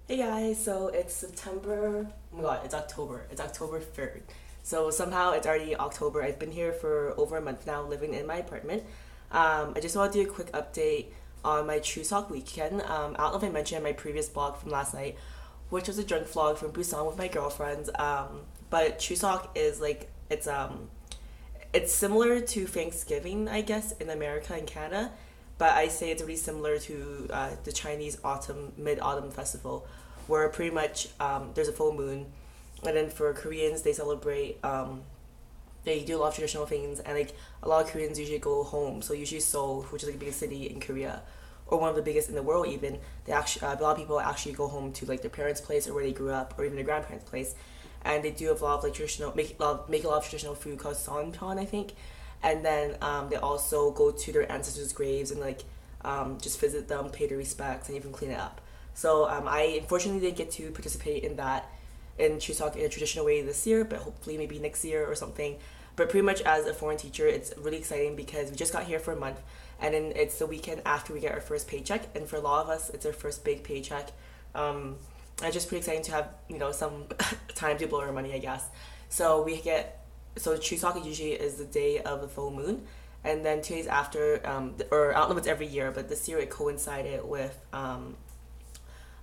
Hey guys, so it's September. Oh my god, it's October. It's October 3rd. So somehow it's already October. I've been here for over a month now living in my apartment. I just want to do a quick update on my Chuseok weekend. I don't know if I mentioned in my previous blog from last night, which was a drunk vlog from Busan with my girlfriends. But Chuseok is like, it's similar to Thanksgiving, I guess, in America and Canada, but I say it's really similar to the Chinese Mid Autumn Festival, where pretty much there's a full moon, and then for Koreans they celebrate. They do a lot of traditional things, and like a lot of Koreans usually go home. So usually Seoul, which is like the biggest city in Korea, or one of the biggest in the world, even they actually a lot of people actually go home to like their parents' place or where they grew up, or even their grandparents' place, and they do have a lot of like traditional make a lot of traditional food called santon, I think, and then they also go to their ancestors' graves and like just visit them, pay their respects, and even clean it up. So I unfortunately didn't get to participate in that in Chuseok in a traditional way this year, but hopefully maybe next year or something. But pretty much as a foreign teacher, it's really exciting because we just got here for a month, and then it's the weekend after we get our first paycheck, and for a lot of us, it's our first big paycheck. Um, and it's just pretty exciting to have some time to blow our money, I guess. So we get so Chuseok usually is the day of the full moon, and then 2 days after, or I don't know if it's every year, but this year it coincided with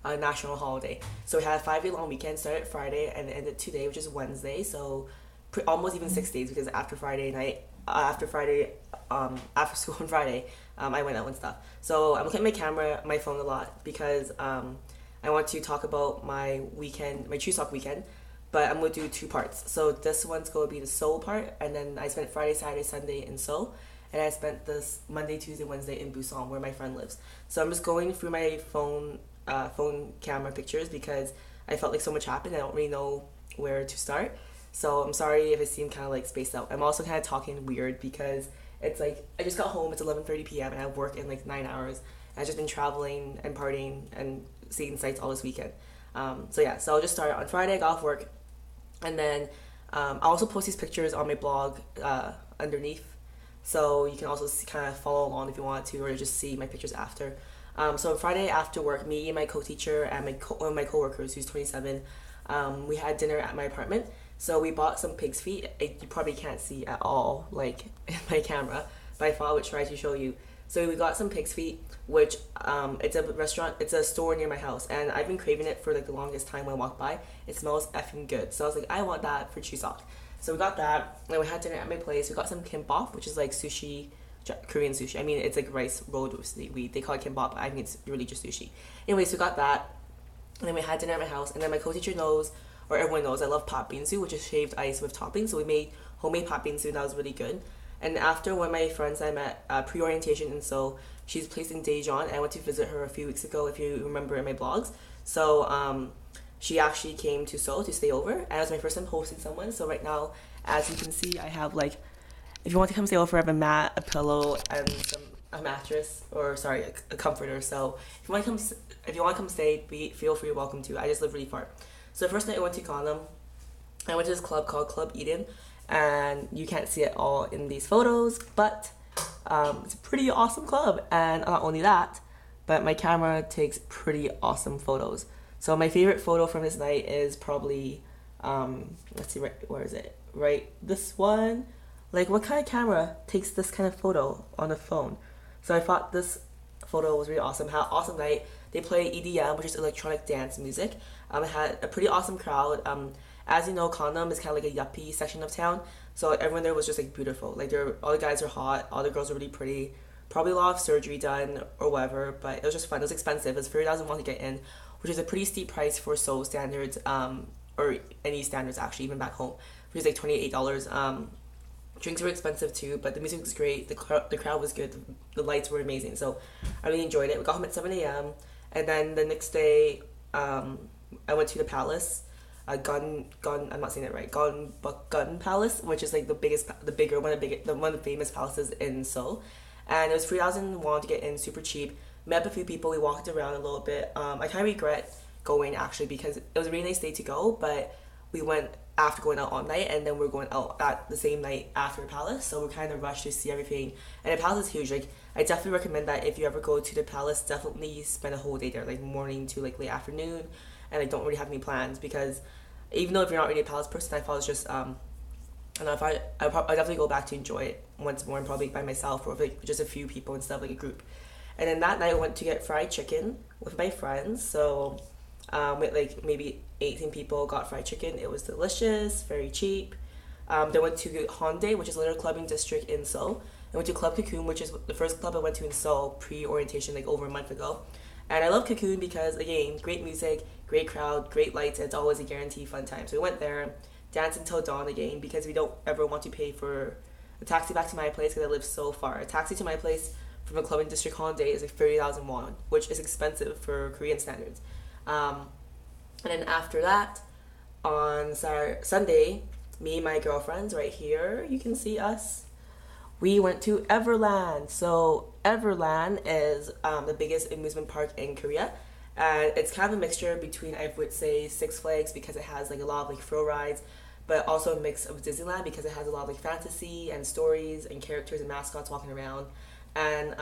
a national holiday. So we had a 5 day long weekend, started Friday and ended today, which is Wednesday. So almost even 6 days because after Friday night, after school on Friday, I went out and stuff. So I'm looking at my phone a lot because I want to talk about my weekend, my Chuseok weekend, but I'm gonna do two parts. So this one's gonna be the Seoul part, and then I spent Friday, Saturday, Sunday in Seoul, and I spent this Monday, Tuesday, Wednesday in Busan, where my friend lives. So I'm just going through my phone camera pictures because I felt like so much happened. I don't really know where to start. So I'm sorry if it seemed kind of like spaced out. I'm also kind of talking weird because it's like I just got home. It's 11:30 p.m. and I have work in like 9 hours. I've just been traveling and partying and seeing sights all this weekend. So yeah, so I'll just start on Friday. I got off work, and then I'll also post these pictures on my blog underneath, so you can also kind of follow along if you want to, or just see my pictures after. So Friday after work, me and my co-teacher and one of my coworkers, who's 27, we had dinner at my apartment. So we bought some pig's feet. You probably can't see at all, like in my camera, but I thought I would try to show you. So we got some pig's feet, which it's a restaurant, it's a store near my house, and I've been craving it for like the longest time when I walk by. It smells effing good, so I was like, I want that for Chuseok. So we got that, and we had dinner at my place. We got some kimbap, which is like sushi, Korean sushi. I mean, it's like rice rolled with seaweed. They call it kimbap, but I think it's really just sushi. Anyways, we got that, and then we had dinner at my house, and then my co-teacher knows, or everyone knows, I love pot bingsu, which is shaved ice with toppings. So we made homemade pot bingsu, and that was really good. And after one of my friends I met pre-orientation, and so she's placed in Daejeon, and I went to visit her a few weeks ago, if you remember in my blogs. So she actually came to Seoul to stay over, and it was my first time hosting someone. So right now, as you can see, I have like, if you want to come stay over, I have a mat, a pillow, and a mattress, or sorry, a comforter. So if you want to come stay, feel free, welcome to. I just live really far. So the first night I went to Gangnam. I went to this club called Club Eden, and you can't see it all in these photos, but it's a pretty awesome club. And not only that, but my camera takes pretty awesome photos. So my favorite photo from this night is probably let's see, right, where is it? Right, this one. Like, what kind of camera takes this kind of photo on a phone? So I thought this photo was really awesome. Had an awesome night. They play EDM, which is electronic dance music. It had a pretty awesome crowd. As you know, Gangnam is kind of like a yuppie section of town, so everyone there was just like beautiful. Like, all the guys are hot, all the girls are really pretty. Probably a lot of surgery done or whatever, but it was just fun. It was expensive. It was 30,000 won to get in, which is a pretty steep price for Seoul standards, or any standards actually, even back home, which is like $28. Drinks were expensive too, but the music was great. The crowd was good. The lights were amazing. So I really enjoyed it. We got home at 7 a.m. And then the next day, I went to the palace, I'm not saying it right, Gyeongbukgong Palace, which is like one of the famous palaces in Seoul. And it was 3,000 won to get in, super cheap. Met up a few people. We walked around a little bit. I kind of regret going actually because it was a really nice day to go, but we went after going out all night, and then we're going out at the same night after the palace. So we're kind of rushed to see everything. And the palace is huge. Like, I definitely recommend that if you ever go to the palace, definitely spend a whole day there, like morning to like late afternoon, and like don't really have any plans, because even though if you're not really a palace person, I thought it was just I don't know if I definitely go back to enjoy it once more, and probably by myself or with like just a few people instead of like a group. And then that night I went to get fried chicken with my friends. So with like maybe 18 people got fried chicken. It was delicious, very cheap. Then went to Hongdae, which is a little clubbing district in Seoul. I went to Club Cocoon, which is the first club I went to in Seoul pre-orientation, like over a month ago. And I love Cocoon because, again, great music, great crowd, great lights, and it's always a guaranteed fun time. So we went there, danced until dawn again, because we don't ever want to pay for a taxi back to my place because I live so far. A taxi to my place from a club in District Hongdae is like 30,000 won, which is expensive for Korean standards. And then after that, on Sunday, me and my girlfriends right here, you can see us, we went to Everland. So Everland is the biggest amusement park in Korea, and it's kind of a mixture between, I would say, Six Flags, because it has like a lot of like thrill rides, but also a mix of Disneyland because it has a lot of like fantasy and stories and characters and mascots walking around, and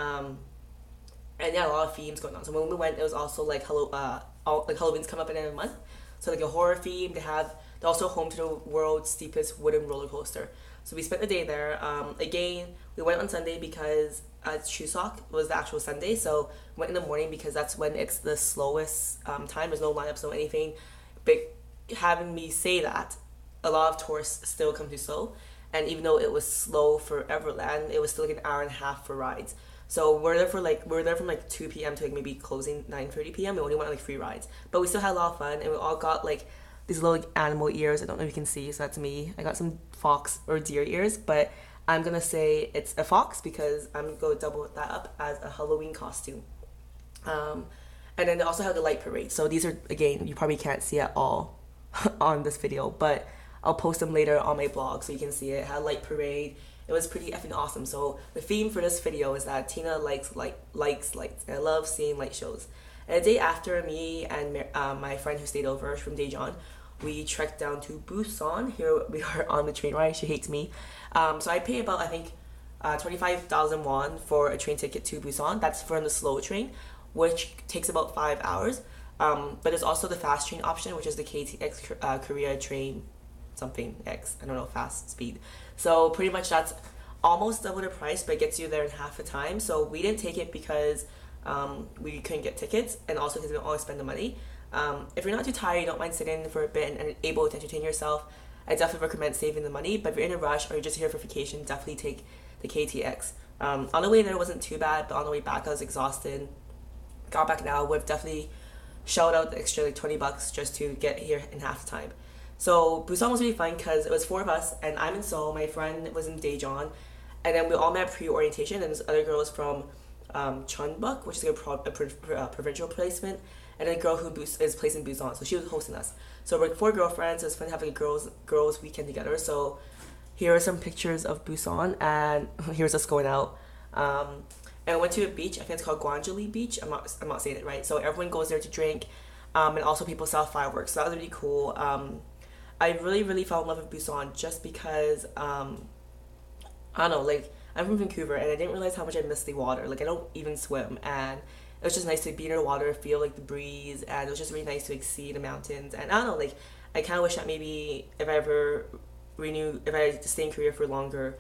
yeah, a lot of themes going on. So when we went, it was also like Halloween's come up in a month, so like a horror theme. They're also home to the world's steepest wooden roller coaster. So we spent the day there. Again, we went on Sunday because Chuseok was the actual Sunday. So we went in the morning because that's when it's the slowest time. There's no lineups, no anything. But having me say that, a lot of tourists still come to Seoul. And even though it was slow for Everland, it was still like an hour and a half for rides. So we were there from like 2 p.m. to like maybe closing 9:30 p.m. We only went on like 3 rides. But we still had a lot of fun, and we all got like these little like animal ears. I don't know if you can see, so that's me. I got some fox or deer ears, but I'm gonna say it's a fox because I'm gonna double that up as a Halloween costume. And then they also have the light parade. So these are, again, you probably can't see at all on this video, but I'll post them later on my blog so you can see it. It had a light parade. It was pretty effing awesome. So the theme for this video is that Tina likes lights. And I love seeing light shows. And the day after, me and my friend who stayed over from Daejeon, we trekked down to Busan. Here we are on the train ride. She hates me. So I pay about, I think, 25,000 won for a train ticket to Busan. That's for the slow train, which takes about 5 hours. But there's also the fast train option, which is the KTX Korea train something X. I don't know, fast speed. So pretty much that's almost double the price, but it gets you there in half the time. So we didn't take it because we couldn't get tickets, and also because we don't always spend the money. If you're not too tired, you don't mind sitting for a bit and able to entertain yourself, I definitely recommend saving the money. But if you're in a rush or you're just here for vacation, definitely take the KTX. On the way there, it wasn't too bad, but on the way back, I was exhausted. Got back now, would definitely shelled out the extra like $20 just to get here in half the time. So Busan was really fun because it was 4 of us, and I'm in Seoul, my friend was in Daejeon, and then we all met pre-orientation, and there's other girls from Gyeongbukgong, which is a provincial placement, and a girl who is placed in Busan, so she was hosting us. So we're 4 girlfriends. It was fun having a girls weekend together. So here are some pictures of Busan, and here's us going out. And I went to a beach. I think it's called Gwangjali Beach. I'm not saying it right. So everyone goes there to drink, and also people sell fireworks. So that was really cool. I really fell in love with Busan just because I don't know, like, I'm from Vancouver, and I didn't realize how much I missed the water. Like, I don't even swim, and it was just nice to be in the water, feel like the breeze, and it was just really nice to like see the mountains. And I don't know, like, I kind of wish that maybe if I stay in Korea for longer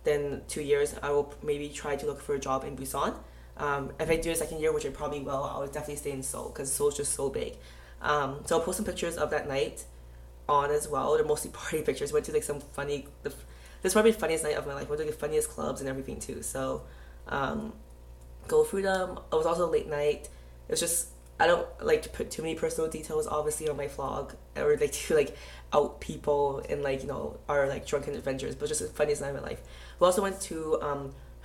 than 2 years, I will maybe try to look for a job in Busan. If I do a second year, which I probably will, I would definitely stay in Seoul because Seoul's just so big. So I'll post some pictures of that night on as well. They're mostly party pictures. Went to like some funny, this is probably the funniest night of my life. Went to the funniest clubs and everything too. So go through them. It was also a late night. It was just, I don't like to put too many personal details obviously on my vlog, or like to like out people in like, you know, our like drunken adventures, but just the funniest night of my life. We also went to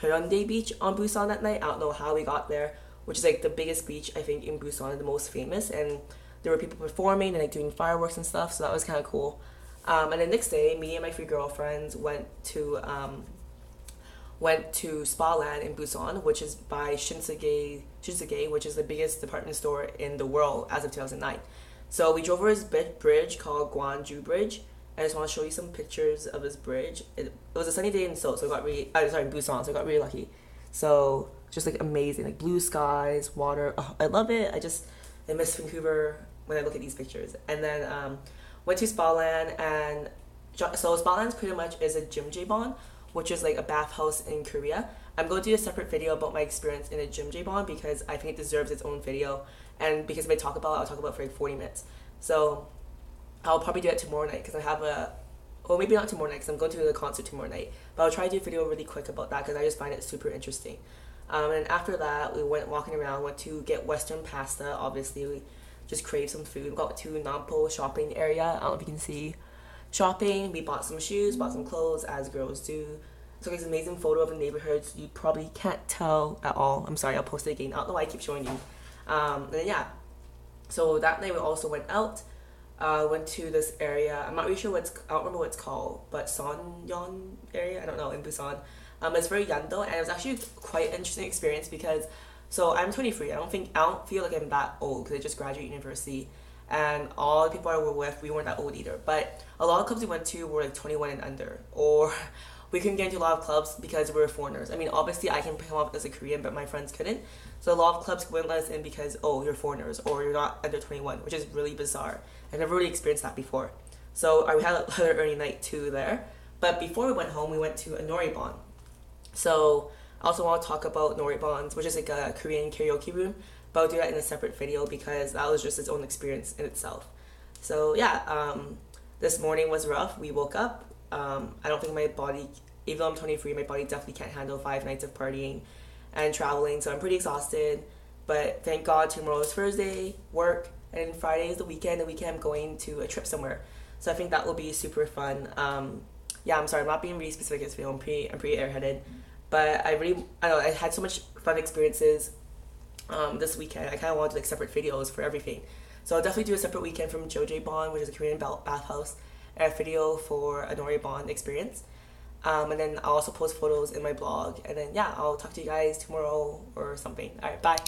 Hyundai Beach on Busan that night. I don't know how we got there, which is like the biggest beach I think in Busan, the most famous, and there were people performing and like doing fireworks and stuff, so that was kind of cool. And the next day, me and my 3 girlfriends went to Spa Land in Busan, which is by Shinsegae, which is the biggest department store in the world as of 2009. So we drove over this bridge called Gwangju Bridge. I just want to show you some pictures of this bridge. It was a sunny day in Seoul, so I got really, in Busan, so I got really lucky. So just like amazing, like blue skies, water. Oh, I love it. I miss Vancouver when I look at these pictures. And then went to Spa Land, and so Spa Land pretty much is a jimjilbang, which is like a bathhouse in Korea. I'm going to do a separate video about my experience in a jimjilbang because I think it deserves its own video. And because if I talk about it, I'll talk about it for like 40 minutes. So I'll probably do it tomorrow night because I have well, maybe not tomorrow night because I'm going to the concert tomorrow night. But I'll try to do a video really quick about that because I just find it super interesting. And after that, we went walking around, went to get Western pasta. Obviously, we just craved some food. We got to Nampo shopping area. I don't know if you can see. Shopping, we bought some shoes, bought some clothes, as girls do. Took this amazing photo of the neighborhoods. You probably can't tell at all. I'm sorry, I'll post it again. I don't know why I keep showing you. And then yeah, so that night we also went out. Went to this area. I'm not really sure I don't remember what it's called, but Sonyeon area. I don't know, in Busan. It's very young though, and it was actually quite an interesting experience because, so I'm 23. I don't feel like I'm that old because I just graduated university, and all the people I were with, we weren't that old either. But a lot of clubs we went to were like 21 and under, or we couldn't get into a lot of clubs because we were foreigners. I mean, obviously I can come up as a Korean, but my friends couldn't. So a lot of clubs wouldn't let us in because, oh, you're foreigners or you're not under 21, which is really bizarre. I've never really experienced that before. So we had another early night too there. But before we went home, we went to a noraebang. So I also want to talk about noraebangs, which is like a Korean karaoke room, but I'll do that in a separate video because that was just its own experience in itself. So yeah, this morning was rough. We woke up. I don't think my body, even though I'm 23, my body definitely can't handle 5 nights of partying and traveling, so I'm pretty exhausted. But thank God tomorrow is Thursday, work, and Friday is the weekend. I'm going to a trip somewhere. So I think that will be super fun. Yeah, I'm sorry, I'm not being really specific in this video. I'm pretty airheaded. But I had so much fun experiences this weekend. I kind of wanted like separate videos for everything. So I'll definitely do a separate weekend from jimjilbang, which is a Korean bathhouse, and a video for a noraebang experience. And then I'll also post photos in my blog. And then yeah, I'll talk to you guys tomorrow or something. Alright, bye.